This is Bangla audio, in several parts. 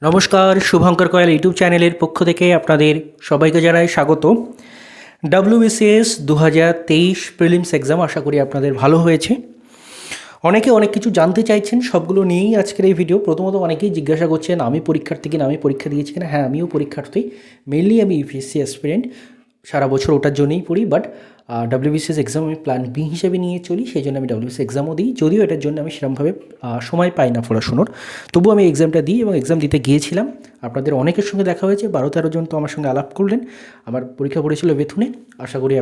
নমস্কার, শুভঙ্কর কয়াল ইউটিউব চ্যানেলের পক্ষ থেকে আপনাদের সবাইকে জানাই স্বাগত। WBCS 2023 প্রিলিমস এক্সাম আশা করি আপনাদের ভালো হয়েছে। অনেকে অনেক কিছু জানতে চাইছেন, সবগুলো নিয়েই আজকের এই ভিডিও। প্রথমত অনেকেই জিজ্ঞাসা করছেন আমি পরীক্ষার্থী কিনা, আমি পরীক্ষা দিয়েছি কিনা। হ্যাঁ, আমিও পরীক্ষার্থী, মেনলি আমি ইউপিএসসি অ্যাসপিরেন্ট, সারা বছর ওটার জন্যই পড়ি। বাট WBCS এক্সাম আমি প্ল্যান বি হিসেবে নিয়ে চলি, সেই জন্য আমি WBCS এক্সামও দিই। যদিও এটার জন্য আমি সেরকমভাবে সময় পাই না পড়াশুনোর, তবুও আমি এক্সামটা দিই এবং এক্সাম দিতে গিয়েছিলাম। আপনাদের অনেকের সঙ্গে দেখা হয়েছে, 12-13 জন তো আমার সঙ্গে আলাপ করলেন। আমার পরীক্ষা পড়েছিল বেথুনে। আশা করি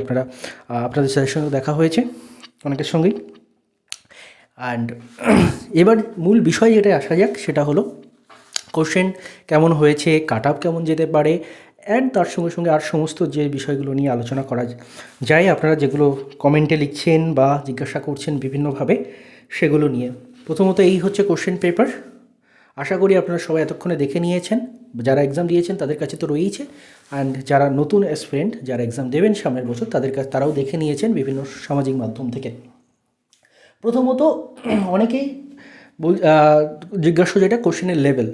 আপনাদের সাথে সঙ্গে দেখা হয়েছে অনেকের সঙ্গেই। অ্যান্ড এবার মূল বিষয় যেটা আসা যাক, সেটা হলো কোশ্চেন কেমন হয়েছে, কাট আপ কেমন যেতে পারে, অ্যান্ড তার সঙ্গে সঙ্গে আর সমস্ত যে বিষয়গুলো নিয়ে আলোচনা করা যায়, আপনারা যেগুলো কমেন্টে লিখছেন বা জিজ্ঞাসা করছেন বিভিন্নভাবে, সেগুলো নিয়ে। প্রথমত এই হচ্ছে কোশ্চেন পেপার। আশা করি আপনারা সবাই এতক্ষণে দেখে নিয়েছেন। যারা এক্সাম দিয়েছেন তাদের কাছে তো রয়েইছে, অ্যান্ড যারা নতুন অ্যাসপিরেন্ট যারা এক্সাম দেবেন সামনের বছর তারাও দেখে নিয়েছেন বিভিন্ন সামাজিক মাধ্যম থেকে। প্রথমত অনেকেই জিজ্ঞাসা যেটা কোশ্চেনের লেভেল,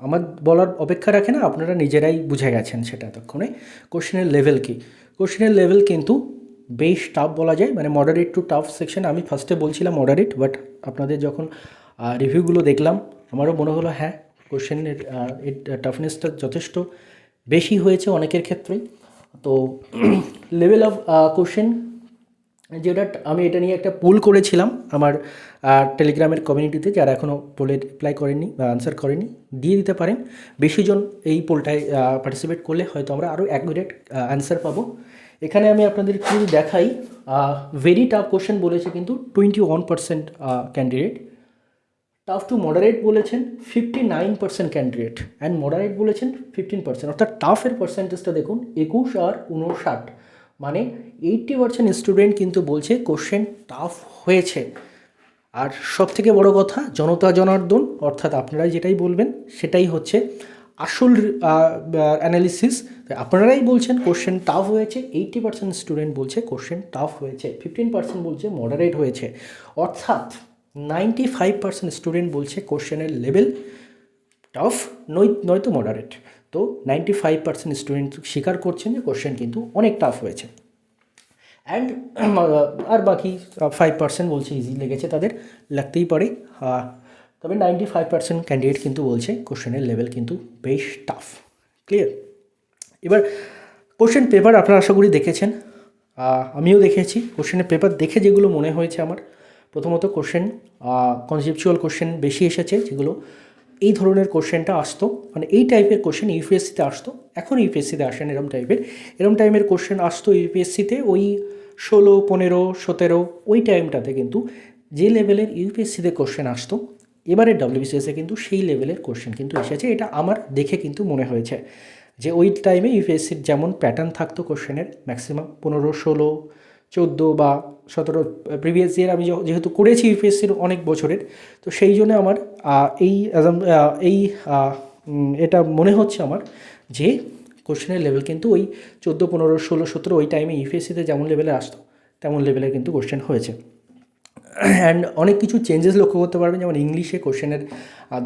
আমার বলার অপেক্ষা রাখে না, আপনারা নিজেরাই বুঝে গেছেন সেটা এতক্ষণে। কোশ্চেনের লেভেল কি? কোশ্চেনের লেভেল কিন্তু বেশ টাফ বলা যায়, মানে মডারেট টু টাফ সেকশন। আমি ফার্স্টে বলছিলাম মডারেট, বাট আপনাদের যখন রিভিউগুলো দেখলাম আমারও মনে হলো হ্যাঁ, কোশ্চেনের টাফনেসটা যথেষ্ট বেশি হয়েছে অনেকের ক্ষেত্রেই। তো লেভেল অফ কোশ্চেন যেটা, আমি এটা নিয়ে একটা পোল করেছিলাম আমার টেলিগ্রামের কমিউনিটিতে। যারা এখনও পোলে রিপ্লাই করেননি বা আনসার করেনি, দিয়ে দিতে পারেন। বেশিজন এই পোলটায় পার্টিসিপেট করলে হয়তো আমরা আরও অ্যাকুরেট অ্যান্সার পাবো। এখানে আমি আপনাদের যদি দেখাই, ভেরি টাফ কোশ্চেন বলেছে কিন্তু 21% ক্যান্ডিডেট, টাফ টু মডারেট বলেছেন 59% ক্যান্ডিডেট, অ্যান্ড মডারেট বলেছেন 15%। অর্থাৎ টাফের পার্সেন্টেজটা দেখুন 21 আর 59, মানে 80% স্টুডেন্ট কিন্তু বলছে কোশ্চেন টাফ হয়েছে। আর সবথেকে বড় কথা, জনতা জনার্দন, অর্থাৎ আপনারা যেটাই বলবেন সেটাই হচ্ছে আসল অ্যানালিসিস। আপনারাই বলছেন কোশ্চেন টাফ হয়েছে, 80% স্টুডেন্ট বলছে কোশ্চেন টাফ হয়েছে, 15% বলছে মডারেট হয়েছে। অর্থাৎ 95% স্টুডেন্ট বলছে কোশ্চেনের লেভেল টাফ নয়তো মডারেট। তো 95% স্টুডেন্ট স্বীকার করছেন যে কোশ্চেন কিন্তু অনেক টাফ হয়েছে। অ্যান্ড আর বাকি 5% বলছে ইজি লেগেছে, তাদের লাগতেই পারে। তবে 95% ক্যান্ডিডেট কিন্তু বলছে কোশ্চেনের লেভেল কিন্তু বেশ টাফ। ক্লিয়ার? এবার কোশ্চেন পেপার আপনারা আশা করি দেখেছেন, আমিও দেখেছি। কোশ্চেনের পেপার দেখে যেগুলো মনে হয়েছে আমার, প্রথমত কোশ্চেন কনসেপচুয়াল কোশ্চেন বেশি এসেছে, যেগুলো এই ধরনের কোশ্চেনটা আসতো, মানে এই টাইপের কোশ্চেন ইউপিএসসিতে আসতো। এখন ইউপিএসসিতে আসেন এরম টাইপের কোশ্চেন আসতো ইউপিএসসিতে, ওই 16, 15, 17 ওই টাইমটাতে কিন্তু যে লেভেলের ইউপিএসসিতে কোশ্চেন আসতো, এবারে WBCSে কিন্তু সেই লেভেলের কোশ্চেন কিন্তু এসেছে। এটা আমার দেখে কিন্তু মনে হয়েছে যে ওই টাইমে ইউপিএসসির যেমন প্যাটার্ন থাকতো কোশ্চেনের, ম্যাক্সিমাম 15, 16, 14 বা 17 প্রিভিয়াস ইয়ার আমি যেহেতু করেছি ইউপিএসসির অনেক বছরের, তো সেই জন্য আমার এটা মনে হচ্ছে আমার যে কোশ্চেনের লেভেল কিন্তু ওই 14, 15, 16, 17 ওই টাইমে ইউপিএসসিতে যেমন লেভেলে আসতো তেমন লেভেলের কিন্তু কোশ্চেন হয়েছে। অ্যান্ড অনেক কিছু চেঞ্জেস লক্ষ্য করতে পারবেন, যেমন ইংলিশে কোশ্চেনের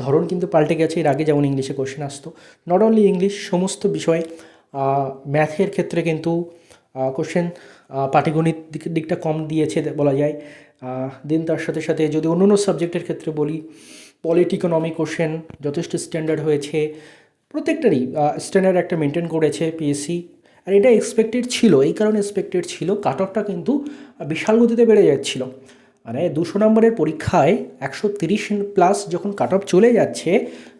ধরন কিন্তু পাল্টে গেছে। এর আগে যেমন ইংলিশে কোশ্চেন আসতো, নট অনলি ইংলিশ, সমস্ত বিষয়, ম্যাথের ক্ষেত্রে কিন্তু কোশ্চেন পাটিগণিত দিকটা কম দিয়েছে বলা যায়। দেন তার সাথে সাথে যদি অন্য সাবজেক্টের ক্ষেত্রে বলি, পলিটি ইকোনমি কোশ্চেন যথেষ্ট স্ট্যান্ডার্ড হয়েছে, প্রত্যেকটারই স্ট্যান্ডার্ড একটা মেনটেন করেছে পিএসসি। আর এটা এক্সপেক্টেড ছিল, এই কারণে এক্সপেক্টেড ছিল, কাট অফটা কিন্তু বিশাল গতিতে বেড়ে যাচ্ছিল। মানে 200 নম্বরের পরীক্ষায় 130+ যখন কাট অফ চলে যাচ্ছে,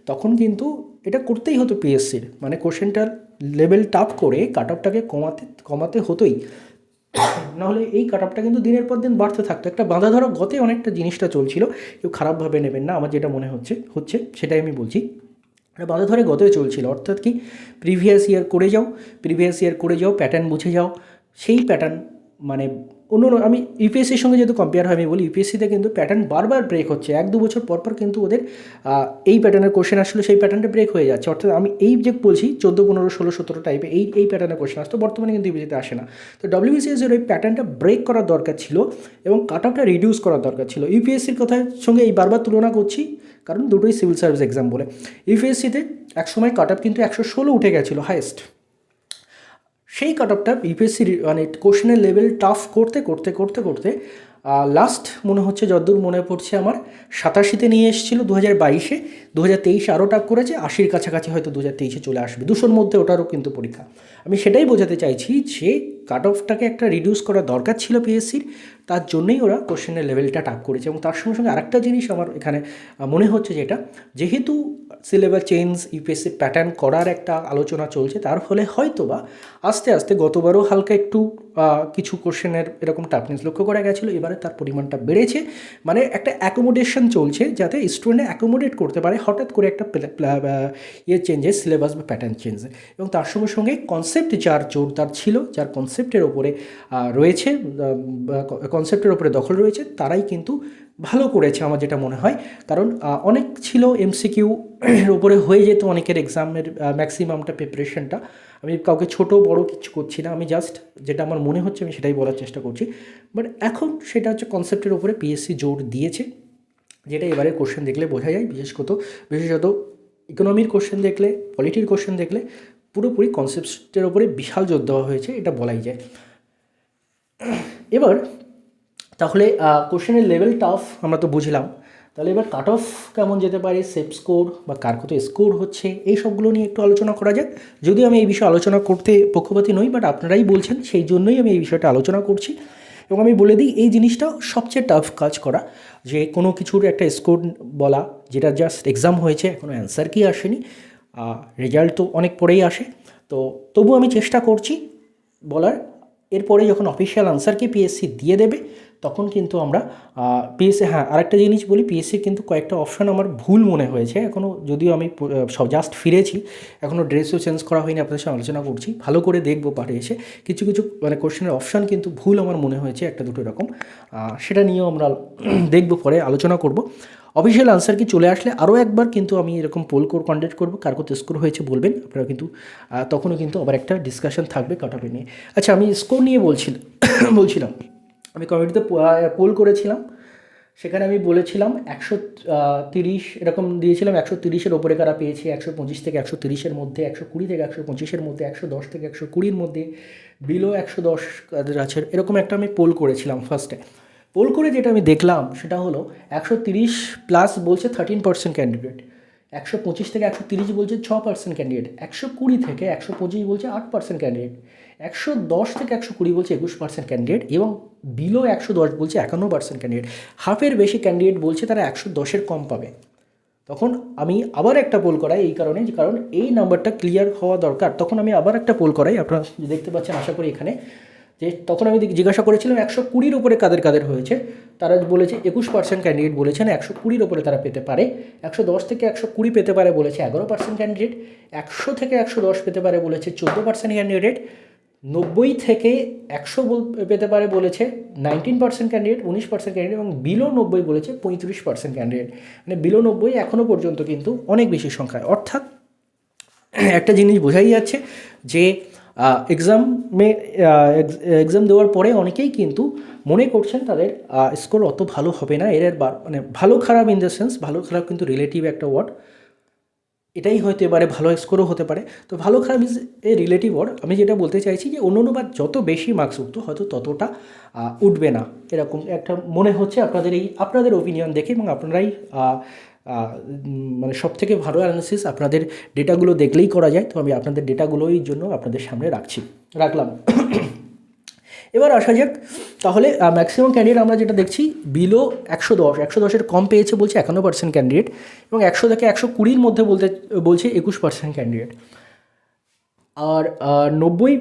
তখন কিন্তু এটা করতেই হতো পিএসসির, মানে কোশ্চেনটার লেভেল টাফ করে কাট অফটাকে কমাতে হতোই। নাহলে এই কাট অফটা কিন্তু দিনের পর দিন বাড়তে থাকতো। একটা বাঁধা ধরা গতে অনেকটা জিনিসটা চলছিল, কেউ খারাপভাবে নেবেন না, আমার যেটা মনে হচ্ছে সেটাই আমি বলছি। বাঁধা ধরে গতে চলছিল, অর্থাৎ কি প্রিভিয়াস ইয়ার করে যাও, প্যাটার্ন বুঝে যাও, সেই প্যাটার্ন মানে অন্য আমি ইউপিএসসির সঙ্গে যেহেতু কম্পেয়ার হয় আমি বলি ইউপিএসসিতে কিন্তু প্যাটার্ন বারবার ব্রেক হচ্ছে, 1-2 বছর পর পর কিন্তু ওদের এই প্যাটার্নের কোশ্চেন আসলে সেই প্যাটার্নটা ব্রেক হয়ে যাচ্ছে। অর্থাৎ আমি এই যে বলছি 14, 15, 16, 17 টাইপে এই প্যাটার্নের কোশ্চেন আসতো, বর্তমানে কিন্তু ইউপিএসসিতে আসে না। তো ডব্লিউবিসিএস এর ওই প্যাটার্নটা ব্রেক করার দরকার ছিল এবং কাট অফটা রিডিউস করার দরকার ছিল। ইউপিএসসির কথার সঙ্গে এই বারবার তুলনা করছি কারণ দুটোই সিভিল সার্ভিস এক্সাম বলে। ইউপিএসসিতে একসময় কাট অফ কিন্তু 116 উঠে গেছিলো হাইয়েস্ট। সেই কাট অফটা ইউপিএসসি মানে কোশ্চেনের লেভেল টাফ করতে করতে করতে করতে লাস্ট মনে হচ্ছে যতদূর মনে পড়ছে আমার 87-তে নিয়ে এসেছিলো 2022-এ, 2023-এ আরও টাফ করেছে, 80-র কাছাকাছি হয়তো 2023-এ চলে আসবে, 200-র মধ্যে ওটারও কিন্তু পরীক্ষা। আমি সেটাই বোঝাতে চাইছি যে কাট অফটাকে একটা রিডিউস করা দরকার ছিল পিএসসির, তার জন্যই ওরা কোশ্চেনের লেভেলটা টাফ করেছে। এবং তার সঙ্গে সঙ্গে আরেকটা জিনিস আমার এখানে মনে হচ্ছে যেটা, যেহেতু সিলেবাস চেঞ্জ ইউপিএসসি প্যাটার্ন করার একটা আলোচনা চলছে, তার ফলে হয়তো বা আস্তে আস্তে গতবারও হালকা একটু কিছু কোশ্চেনের এরকম টাফনেস লক্ষ্য করা গেছিলো, এবারে তার পরিমাণটা বেড়েছে। মানে একটা অ্যাকোমোডেশন চলছে যাতে স্টুডেন্ট অ্যাকোমোডেট করতে পারে হঠাৎ করে একটা চেঞ্জেস, সিলেবাস বা প্যাটার্ন চেঞ্জ। এবং তার সঙ্গে সঙ্গে কনসেপ্ট যার জোরদার ছিল, যার কনসেপ্টের ওপরে রয়েছে, কনসেপ্টের ওপরে দখল রয়েছে, তারাই কিন্তু ভালো করেছে আমার যেটা মনে হয়। কারণ অনেক ছিল এমসিকিউ এর ওপরে হয়ে যেত অনেকের এক্সামের ম্যাক্সিমামটা প্রিপারেশনটা। আমি কাউকে ছোট বড় কিছু করছি না, আমি জাস্ট যেটা আমার মনে হচ্ছে আমি সেটাই বলার চেষ্টা করছি। বাট এখন সেটা হচ্ছে কনসেপ্টের ওপরে পিএসসি জোর দিয়েছে, যেটা এবারে কোশ্চেন দেখলে বোঝা যায়। বিশেষত ইকোনমির কোশ্চেন দেখলে, পলিটির কোশ্চেন দেখলে পুরোপুরি কনসেপ্টের ওপরে বিশাল জোর দেওয়া হয়েছে, এটা বলাই যায়। এবার তাহলে কোশ্চেনের লেভেল টাফ আমরা তো বুঝলাম, তাহলে এবার কাট অফ কেমন যেতে পারে, সেফ স্কোর বা কার কত স্কোর হচ্ছে, এই সবগুলো নিয়ে একটু আলোচনা করা যাক। যদিও আমি এই বিষয়ে আলোচনা করতে পক্ষপাতী নই, বাট আপনারাই বলছেন সেই জন্যই আমি এই বিষয়টা আলোচনা করছি। এবং আমি বলে দিই এই জিনিসটা সবচেয়ে টাফ কাজ করা, যে কোনো কিছুর একটা স্কোর বলা, যেটা জাস্ট এক্সাম হয়েছে, এখনও অ্যান্সার কি আসেনি, রেজাল্ট তো অনেক পরেই আসে। তো তবু আমি চেষ্টা করছি বলার। এরপরে যখন অফিসিয়াল আনসারকে পিএসসি দিয়ে দেবে তখন কিন্তু আমরা পিএসসি, হ্যাঁ আরেকটা জিনিস বলি, পিএসসির কিন্তু কয়েকটা অপশান আমার ভুল মনে হয়েছে এখনও, যদিও আমি সব জাস্ট ফিরেছি, এখনও ড্রেসও চেঞ্জ করা হয়নি, আপনাদের সাথে আলোচনা করছি, ভালো করে দেখবো পারে এসে। কিছু কিছু মানে কোশ্চেনের অপশান কিন্তু ভুল আমার মনে হয়েছে একটা দুটো এরকম, সেটা নিয়েও আমরা দেখবো, পরে আলোচনা করব। অফিসিয়াল আনসার কি চলে আসলে আরও একবার কিন্তু আমি এরকম পোল কন্ডাক্ট করবো, কার কত স্কোর হয়েছে বলবেন আপনারা, কিন্তু তখনও কিন্তু আবার একটা ডিসকাশন থাকবে কাট অফে নিয়ে। আচ্ছা, আমি স্কোর নিয়ে বলছিলাম আমি কমিটিতে পোল করেছিলাম, সেখানে আমি বলেছিলাম 130 এরকম দিয়েছিলাম, 130-এর ওপরে কারা পেয়েছি, 125 থেকে 130-এর মধ্যে, 120 থেকে 125-এর মধ্যে, 110 থেকে 120-এর মধ্যে, বিলো 110 কাদের আছে, এরকম একটা আমি পোল করেছিলাম ফার্স্টে। পোল করে যেটা আমি দেখলাম সেটা হলো 130 প্লাস বলছে 13% ক্যান্ডিডেট, 125 থেকে 130 বলছে 6% ক্যান্ডিডেট, 120 থেকে 125 বলছে 8% ক্যান্ডিডেট, 110 থেকে 120 বলছে 21% ক্যান্ডিডেট, এবং বিলো 110 বলছে 51% ক্যান্ডিডেট। হাফের বেশি ক্যান্ডিডেট বলছে তারা 110-এর কম পাবে। তখন আমি আবার একটা পোল করাই এই কারণে, যে কারণ এই নাম্বারটা ক্লিয়ার হওয়া দরকার। তখন আমি আবার একটা পোল করাই, আপনারা দেখতে পাচ্ছেন আশা করি এখানে, যে তখন আমি জিজ্ঞাসা করেছিলাম 120-র উপরে কাদের হয়েছে, তারা বলেছে 21% ক্যান্ডিডেট বলেছেন 120-র উপরে তারা পেতে পারে, 110 থেকে 120 পেতে পারে বলেছে 11% ক্যান্ডিডেট, 100 থেকে 110 পেতে পারে বলেছে 14% ক্যান্ডিডেট, 90 থেকে 100 পেতে পারে বলেছে 19% ক্যান্ডিডেট, 19% ক্যান্ডিডেট, এবং বিলো 90 বলেছে 35% ক্যান্ডিডেট। মানে বিলো 90 এখনও পর্যন্ত কিন্তু অনেক বেশি সংখ্যায়। অর্থাৎ একটা জিনিস বোঝাই যাচ্ছে যে এক্সাম দেওয়ার পরে অনেকেই কিন্তু মনে করছেন তাদের স্কোর অত ভালো হবে না। মানে ভালো খারাপ ইন দ্য সেন্স, ভালো খারাপ কিন্তু রিলেটিভ একটা ওয়ার্ড, এটাই হয়তো এবারে ভালো স্কোরও হতে পারে। তো ভালো খারাপ ইজ এ রিলেটিভ ওয়ার্ড। আমি যেটা বলতে চাইছি যে অন্যবার যত বেশি মার্কস উঠতো হয়তো ততটা উঠবে না, এরকম একটা মনে হচ্ছে আপনাদের ওপিনিয়ন দেখে। এবং আপনারাই মানে সবথেকে ভালো অ্যানালিসিস আপনাদের ডেটাগুলো দেখলেই করা যায়। তো আমি আপনাদের ডেটাগুলোই জন্য আপনাদের সামনে রাখলাম। এবার আসা যাক তাহলে ম্যাক্সিমাম ক্যান্ডিডেট আমরা যেটা দেখছি বিলো 110-এর কম পেয়েছে বলছে 51% ক্যান্ডিডেট, এবং 100 থেকে 120-র মধ্যে বলছে 21% ক্যান্ডিডেট, আর 90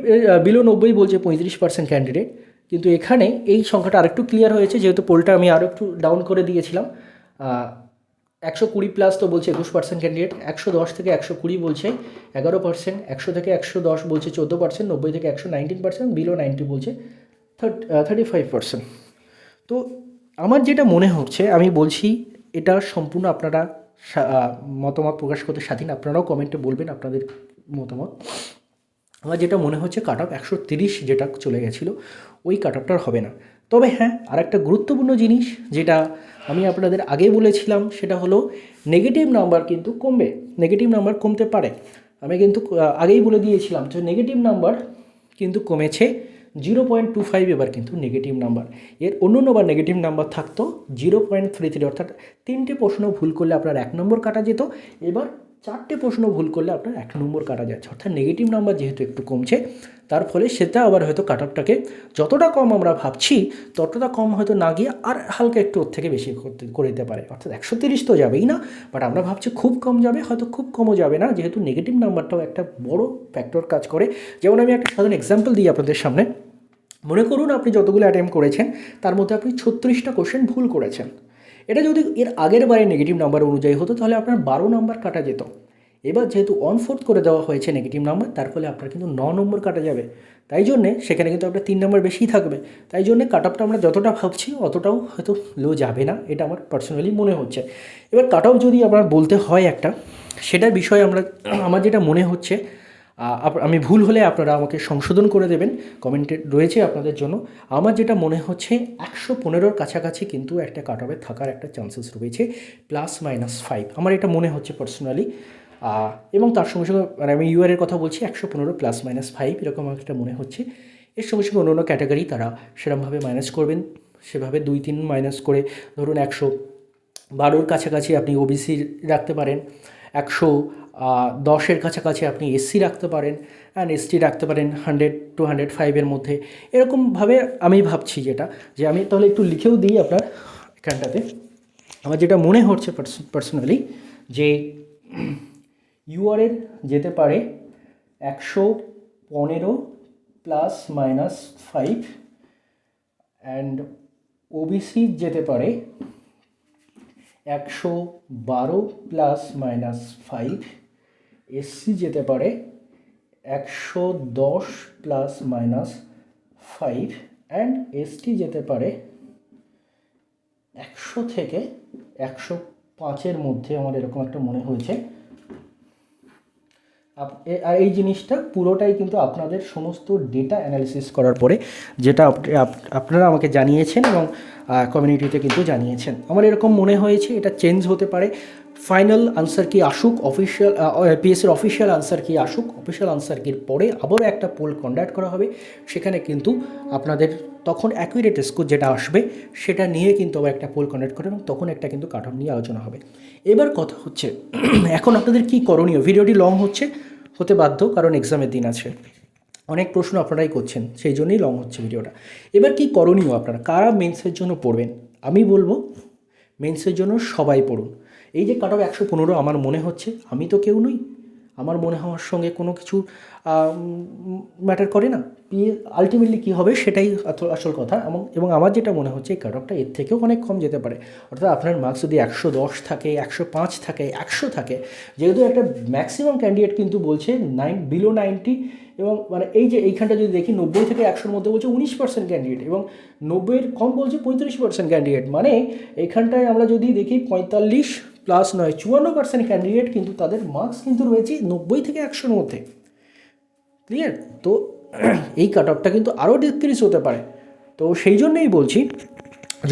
বিলো 90 বলছে 35% ক্যান্ডিডেট। কিন্তু এখানে এই সংখ্যাটা আরেকটু ক্লিয়ার হয়েছে, যেহেতু পোলটা আমি আরও একটু ডাউন করে দিয়েছিলাম। 120 প্লাস তো বলছে 21% ক্যান্ডিডেট, 110 থেকে 120 বলছে 11%, 100 থেকে 110 বলছে 14%, 90 থেকে 100 19%, বিলো 90 বলছে 35%। তো আমার যেটা মনে হচ্ছে, আমি বলছি এটা সম্পূর্ণ আপনারা মতামত প্রকাশ করতে স্বাধীন, আপনারাও কমেন্টে বলবেন আপনাদের মতামত। আমার যেটা মনে হচ্ছে কাট অফ 130 যেটা চলে গেছিলো ওই কাট অফটার হবে না। তবে হ্যাঁ, আর একটা গুরুত্বপূর্ণ জিনিস যেটা আমি আপনাদের আগে বলেছিলাম সেটা হলো নেগেটিভ নাম্বার কিন্তু কমবে, নেগেটিভ নাম্বার কমতে পারে। আমি কিন্তু আগেই বলে দিয়েছিলাম যে নেগেটিভ নাম্বার কিন্তু কমেছে 0.25, এবার কিন্তু নেগেটিভ নাম্বার। এর অন্য বা নেগেটিভ নাম্বার থাকতো 0.33, অর্থাৎ 3টে প্রশ্ন ভুল করলে আপনার 1 নম্বর কাটা যেত, এবার 4টে প্রশ্ন ভুল করলে আপনার 1 নম্বর কাটা যাচ্ছে। অর্থাৎ নেগেটিভ নাম্বার যেহেতু একটু কমছে, তার ফলে সেটা আবার হয়তো কাট অফটাকে যতটা কম আমরা ভাবছি ততটা কম হয়তো না গিয়ে আর হালকা একটু ওর থেকে বেশি করে দিতে পারে। অর্থাৎ 130 তো যাবেই না, বাট আমরা ভাবছি খুব কম যাবে, হয়তো খুব কমও যাবে না, যেহেতু নেগেটিভ নাম্বারটাও একটা বড় ফ্যাক্টর কাজ করে। যেমন আমি একটা সাধারণ এক্সাম্পল দিই আপনাদের সামনে। মনে করুন আপনি যতগুলো অ্যাটেম্প্ট করেছেন তার মধ্যে আপনি 36টা কোশ্চেন ভুল করেছেন। এটা যদি এর আগের বারে নেগেটিভ নাম্বার অনুযায়ী হতো তাহলে আপনার 12 নম্বর কাটা যেত। এবার যেহেতু 1/4 করে দেওয়া হয়েছে নেগেটিভ নাম্বার, তার ফলে আপনার কিন্তু 9 নম্বর কাটা যাবে। তাই জন্যে সেখানে কিন্তু আপনার 3 নম্বর বেশিই থাকবে। তাই জন্যে কাট অফটা আমরা যতটা ভাবছি অতটাও হয়তো লো যাবে না, এটা আমার পার্সোনালি মনে হচ্ছে। এবার কাট অফ যদি আপনার বলতে হয় একটা, সেটার বিষয়ে আমার যেটা মনে হচ্ছে, আমি ভুল হলে আপনারা আমাকে সংশোধন করে দেবেন, কমেন্টে রয়েছে আপনাদের জন্য। আমার যেটা মনে হচ্ছে 115-র কাছাকাছি কিন্তু একটা কাট অফে থাকার একটা চান্সেস রয়েছে, ±5 আমার এটা মনে হচ্ছে পার্সোনালি। এবং তার সঙ্গে সঙ্গে মানে আমি ইউআরের কথা বলছি, 115 ±5 এরকম একটা মনে হচ্ছে। এর সঙ্গে সঙ্গে অন্য ক্যাটাগরি তারা সেরকমভাবে মাইনাস করবেন, সেভাবে 2-3 মাইনাস করে ধরুন 112-র কাছাকাছি আপনি ওবিসি রাখতে পারেন, 110-এর কাছাকাছি আপনি এসসি রাখতে পারেন, অ্যান্ড এসটি রাখতে পারেন 100 to 105-এর মধ্যে। এরকমভাবে আমি ভাবছি যেটা, যে আমি তাহলে একটু লিখেও দিই আপনার এখানটাতে। আমার যেটা মনে হচ্ছে পার্সোনালি যে ইউআরএর যেতে পারে 115 ±5, অ্যান্ড ওবিসি যেতে পারে 112 ±5, এসসি যেতে পারে 110 ±5, অ্যান্ড এসটি যেতে পারে 100 থেকে 105-এর মধ্যে। আমার এরকম একটা মনে হয়েছে। আর এই জিনিসটা পুরোটাই কিন্তু আপনাদের সমস্ত ডেটা অ্যানালিসিস করার পরে, যেটা আপনারা আমাকে জানিয়েছেন এবং কমিউনিটিতে কিন্তু জানিয়েছেন, আমার এরকম মনে হয়েছে এটা চেঞ্জ হতে পারে। ফাইনাল আনসার কি আসুক, অফিসিয়াল পিএসসির অফিসিয়াল আনসার কি আসুক, অফিসিয়াল আনসার কির পরে আবারও একটা পোল কন্ডাক্ট করা হবে, সেখানে কিন্তু আপনাদের তখন অ্যাকুরেট স্কোর যেটা আসবে সেটা নিয়ে কিন্তু আবার একটা পোল কন্ডাক্ট করে, এবং তখন একটা কিন্তু কাট অফ নিয়ে আলোচনা হবে। এবার কথা হচ্ছে এখন আপনাদের কী করণীয়। ভিডিওটি লং হতে বাধ্য, কারণ এক্সামের দিন আছে, অনেক প্রশ্ন আপনারাই করছেন, সেই জন্যই লং হচ্ছে ভিডিওটা। এবার কি করণীয়, আপনারা কারা মেন্সের জন্য পড়বেন? আমি বলবো মেন্সের জন্য সবাই পড়ুন। এই যে কাট অফ 115, আমার মনে হচ্ছে, আমি তো কেউ নই, আমার মনে হওয়ার সঙ্গে কোনো কিছু ম্যাটার করে না। আলটিমেটলি কী হবে সেটাই আসল কথা। এবং আমার যেটা মনে হচ্ছে এই কাট অফটা এর থেকেও অনেক কম যেতে পারে। অর্থাৎ আপনার মার্কস যদি 110 থাকে, 105 থাকে, 100 থাকে, যেহেতু একটা ম্যাক্সিমাম ক্যান্ডিডেট কিন্তু বলছে বিলো 90, এবং মানে এই যে এইখানটা যদি দেখি 90 থেকে 100-র মধ্যে বলছে 19% ক্যান্ডিডেট, এবং 90-এর কম বলছে 35% ক্যান্ডিডেট। মানে এইখানটায় আমরা যদি দেখি 45 প্লাস 9, 54% ক্যান্ডিডেট কিন্তু তাদের মার্কস কিন্তু রয়েছে 90 থেকে 100-র মধ্যে। ক্লিয়ার? তো এই কাট অফটা কিন্তু আরও ডিক্রিজ হতে পারে। তো সেই জন্যই বলছি,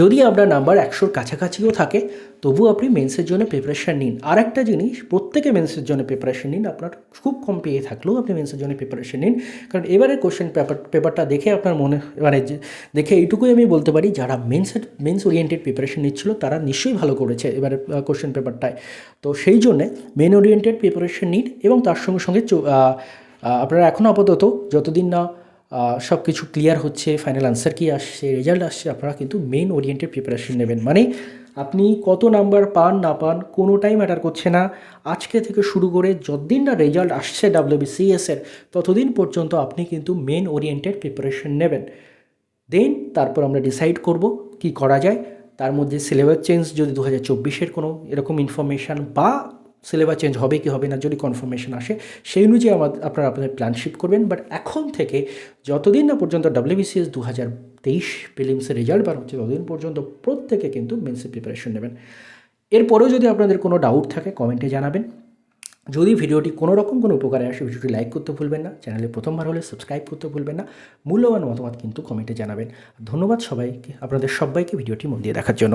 যদি আপনার নাম্বার 100-র কাছাকাছিও থাকে তবু আপনি মেন্সের জন্য প্রিপারেশান নিন। আর একটা জিনিস, প্রত্যেকে মেন্সের জন্য প্রিপারেশান নিন, আপনার খুব কম পেয়ে থাকলেও আপনি মেন্সের জন্য প্রিপারেশান নিন। কারণ এবারের কোশ্চেন পেপারটা দেখে আপনার দেখে এইটুকুই আমি বলতে পারি, যারা মেন্স ওরিয়েন্টেড প্রিপারেশান নিচ্ছিল তারা নিশ্চয়ই ভালো করেছে এবারের কোশ্চেন পেপারটায়। তো সেই জন্যে মেন ওরিয়েন্টেড প্রিপারেশান নিন, এবং তার সঙ্গে সঙ্গে আপনারা এখনও আপাতত যতদিন না সব কিছু ক্লিয়ার হচ্ছে, ফাইনাল আনসার কি আসছে, রেজাল্ট আসছে, আপনারা কিন্তু মেন ওরিয়েন্টেড প্রিপারেশন নেবেন। মানে আপনি কত নাম্বার পান না পান কোনোটাই ম্যাটার করছে না। আজকে থেকে শুরু করে যতদিন না রেজাল্ট আসছে WBCS-এর, ততদিন পর্যন্ত আপনি কিন্তু মেন ওরিয়েন্টেড প্রিপারেশন নেবেন। দেন তারপর আমরা ডিসাইড করব কি করা যায়। তার মধ্যে সিলেবাস চেঞ্জ যদি 2024-এর কোনো এরকম ইনফরমেশান বা সিলেবাস চেঞ্জ হবে কি হবে না যদি কনফার্মেশন আসে সেই অনুযায়ী আপনারা আপনাদের প্ল্যান শিফট করবেন। বাট এখন থেকে যতদিন না পর্যন্ত WBCS 2023 প্রিলিমসের রেজাল্ট বার হচ্ছে ততদিন পর্যন্ত প্রত্যেকে কিন্তু মেন্সের প্রিপারেশন নেবেন। এরপরেও যদি আপনাদের কোনো ডাউট থাকে কমেন্টে জানাবেন। যদি ভিডিওটি কোনো রকম কোনো উপকারে আসে ভিডিওটি লাইক করতে ভুলবেন না, চ্যানেলে প্রথমবার হলে সাবস্ক্রাইব করতে ভুলবেন না, মূল্যবান মতামত কিন্তু কমেন্টে জানাবেন। ধন্যবাদ সবাইকে, আপনাদের সবাইকে ভিডিওটি মন দিয়ে দেখার জন্য।